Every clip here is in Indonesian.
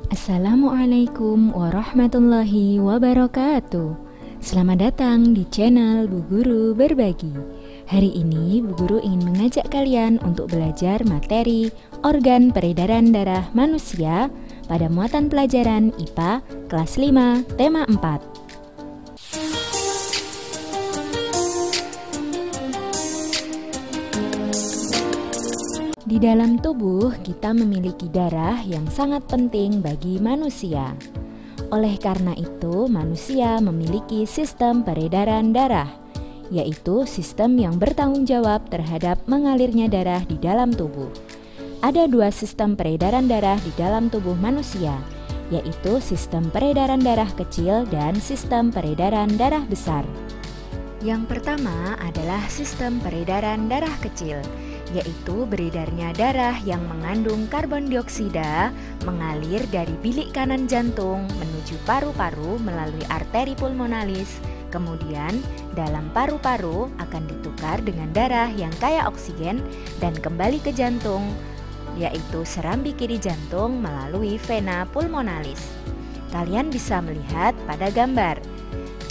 Assalamualaikum warahmatullahi wabarakatuh. Selamat datang di channel Bu Guru Berbagi. Hari ini Bu Guru ingin mengajak kalian untuk belajar materi organ peredaran darah manusia pada muatan pelajaran IPA kelas 5 tema 4. Di dalam tubuh kita memiliki darah yang sangat penting bagi manusia. Oleh karena itu, manusia memiliki sistem peredaran darah, yaitu sistem yang bertanggung jawab terhadap mengalirnya darah di dalam tubuh. Ada dua sistem peredaran darah di dalam tubuh manusia, yaitu sistem peredaran darah kecil dan sistem peredaran darah besar. Yang pertama adalah sistem peredaran darah kecil, yaitu beredarnya darah yang mengandung karbon dioksida mengalir dari bilik kanan jantung menuju paru-paru melalui arteri pulmonalis. Kemudian dalam paru-paru akan ditukar dengan darah yang kaya oksigen dan kembali ke jantung, yaitu serambi kiri jantung melalui vena pulmonalis. Kalian bisa melihat pada gambar.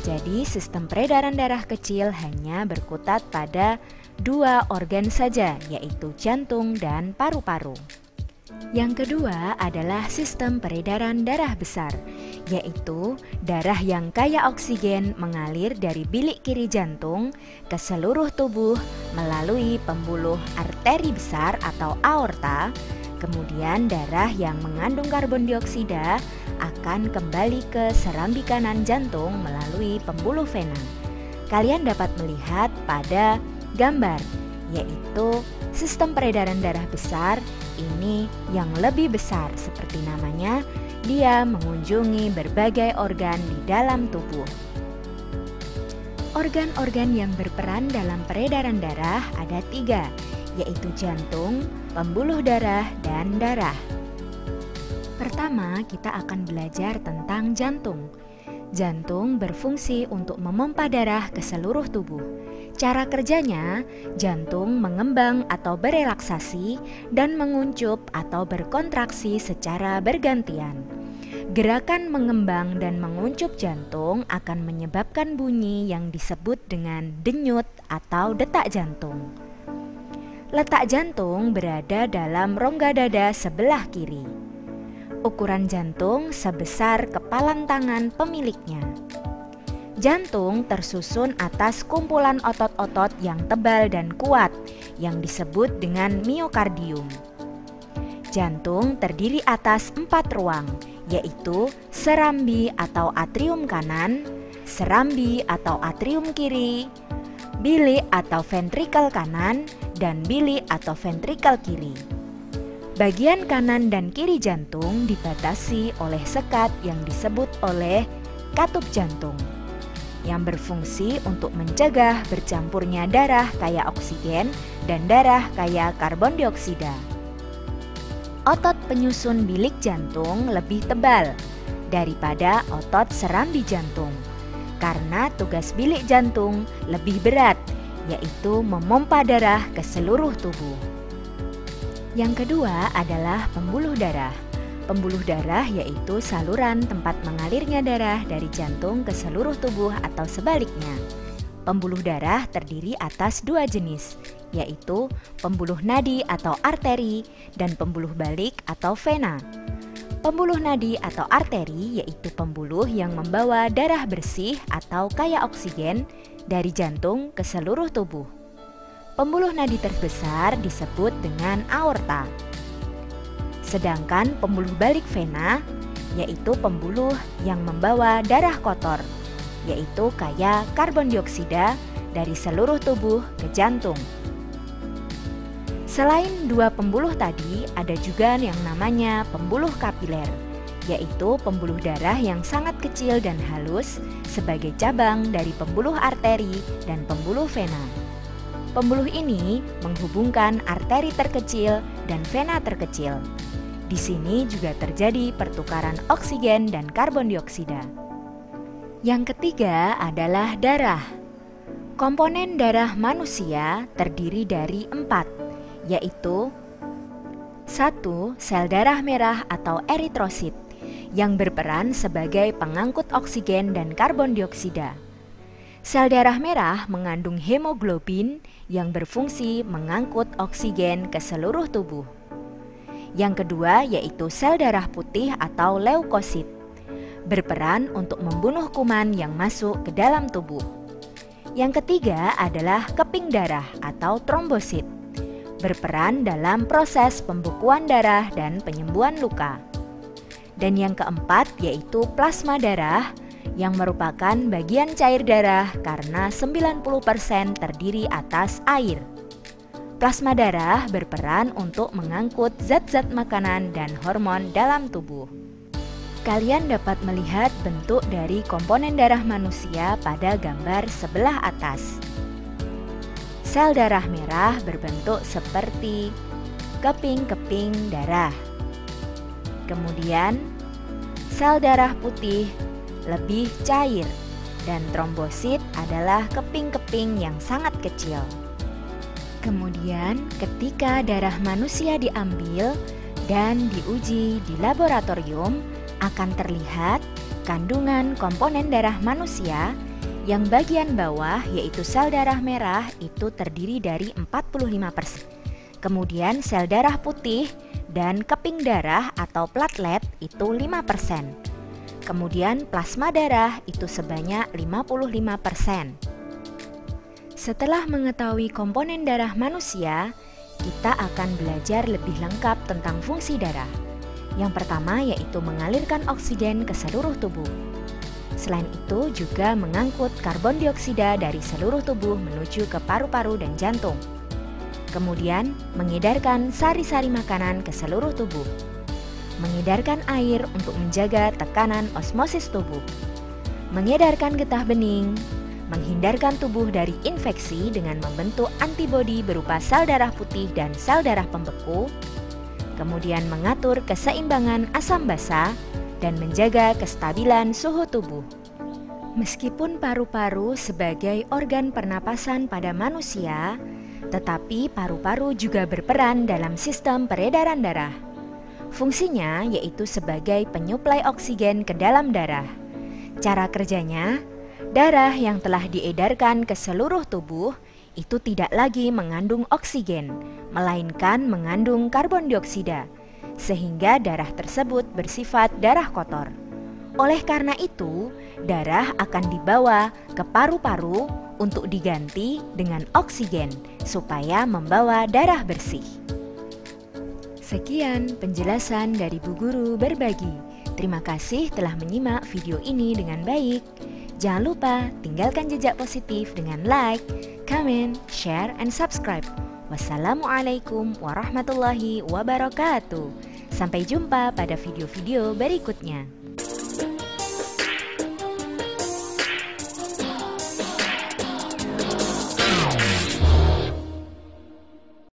Jadi sistem peredaran darah kecil hanya berkutat pada dua organ saja, yaitu jantung dan paru-paru. Yang kedua adalah sistem peredaran darah besar, yaitu darah yang kaya oksigen mengalir dari bilik kiri jantung ke seluruh tubuh melalui pembuluh arteri besar atau aorta. Kemudian darah yang mengandung karbon dioksida akan kembali ke serambi kanan jantung melalui pembuluh vena. Kalian dapat melihat pada gambar, yaitu sistem peredaran darah besar ini yang lebih besar, seperti namanya, dia mengunjungi berbagai organ di dalam tubuh. Organ-organ yang berperan dalam peredaran darah ada 3, yaitu jantung, pembuluh darah, dan darah. Pertama, kita akan belajar tentang jantung. Jantung berfungsi untuk memompa darah ke seluruh tubuh. Cara kerjanya, jantung mengembang atau berelaksasi dan menguncup atau berkontraksi secara bergantian. Gerakan mengembang dan menguncup jantung akan menyebabkan bunyi yang disebut dengan denyut atau detak jantung. Letak jantung berada dalam rongga dada sebelah kiri. Ukuran jantung sebesar kepalan tangan pemiliknya. Jantung tersusun atas kumpulan otot-otot yang tebal dan kuat yang disebut dengan miokardium. Jantung terdiri atas 4 ruang, yaitu serambi atau atrium kanan, serambi atau atrium kiri, bilik atau ventrikel kanan, dan bilik atau ventrikel kiri. Bagian kanan dan kiri jantung dibatasi oleh sekat yang disebut oleh katup jantung, yang berfungsi untuk mencegah bercampurnya darah kaya oksigen dan darah kaya karbon dioksida. Otot penyusun bilik jantung lebih tebal daripada otot serambi jantung, karena tugas bilik jantung lebih berat, yaitu memompa darah ke seluruh tubuh. Yang kedua adalah pembuluh darah. Pembuluh darah yaitu saluran tempat mengalirnya darah dari jantung ke seluruh tubuh atau sebaliknya. Pembuluh darah terdiri atas 2 jenis, yaitu pembuluh nadi atau arteri dan pembuluh balik atau vena. Pembuluh nadi atau arteri yaitu pembuluh yang membawa darah bersih atau kaya oksigen dari jantung ke seluruh tubuh. Pembuluh nadi terbesar disebut dengan aorta. Sedangkan pembuluh balik vena yaitu pembuluh yang membawa darah kotor, yaitu kaya karbon dioksida dari seluruh tubuh ke jantung. Selain 2 pembuluh tadi, ada juga yang namanya pembuluh kapiler, yaitu pembuluh darah yang sangat kecil dan halus sebagai cabang dari pembuluh arteri dan pembuluh vena. Pembuluh ini menghubungkan arteri terkecil dan vena terkecil. Di sini juga terjadi pertukaran oksigen dan karbon dioksida. Yang ketiga adalah darah. Komponen darah manusia terdiri dari 4, yaitu 1. Sel darah merah atau eritrosit, yang berperan sebagai pengangkut oksigen dan karbon dioksida. Sel darah merah mengandung hemoglobin yang berfungsi mengangkut oksigen ke seluruh tubuh. Yang kedua yaitu sel darah putih atau leukosit, berperan untuk membunuh kuman yang masuk ke dalam tubuh. Yang ketiga adalah keping darah atau trombosit, berperan dalam proses pembukuan darah dan penyembuhan luka. Dan yang keempat yaitu plasma darah, yang merupakan bagian cair darah karena 90% terdiri atas air. Plasma darah berperan untuk mengangkut zat-zat makanan dan hormon dalam tubuh. Kalian dapat melihat bentuk dari komponen darah manusia pada gambar sebelah atas. Sel darah merah berbentuk seperti keping-keping darah. Kemudian, sel darah putih lebih cair, dan trombosit adalah keping-keping yang sangat kecil. Kemudian, ketika darah manusia diambil dan diuji di laboratorium, akan terlihat kandungan komponen darah manusia yang bagian bawah yaitu sel darah merah itu terdiri dari 45%. Kemudian sel darah putih dan keping darah atau platelet itu 5%. Kemudian plasma darah itu sebanyak 55%. Setelah mengetahui komponen darah manusia, kita akan belajar lebih lengkap tentang fungsi darah. Yang pertama yaitu mengalirkan oksigen ke seluruh tubuh. Selain itu juga mengangkut karbon dioksida dari seluruh tubuh menuju ke paru-paru dan jantung. Kemudian mengedarkan sari-sari makanan ke seluruh tubuh. Mengedarkan air untuk menjaga tekanan osmosis tubuh, mengedarkan getah bening, menghindarkan tubuh dari infeksi dengan membentuk antibodi berupa sel darah putih dan sel darah pembeku, kemudian mengatur keseimbangan asam basa dan menjaga kestabilan suhu tubuh. Meskipun paru-paru sebagai organ pernapasan pada manusia, tetapi paru-paru juga berperan dalam sistem peredaran darah. Fungsinya yaitu sebagai penyuplai oksigen ke dalam darah. Cara kerjanya, darah yang telah diedarkan ke seluruh tubuh itu tidak lagi mengandung oksigen, melainkan mengandung karbon dioksida, sehingga darah tersebut bersifat darah kotor. Oleh karena itu, darah akan dibawa ke paru-paru untuk diganti dengan oksigen supaya membawa darah bersih. Sekian penjelasan dari Bu Guru Berbagi. Terima kasih telah menyimak video ini dengan baik. Jangan lupa tinggalkan jejak positif dengan like, comment, share, and subscribe. Wassalamualaikum warahmatullahi wabarakatuh. Sampai jumpa pada video-video berikutnya.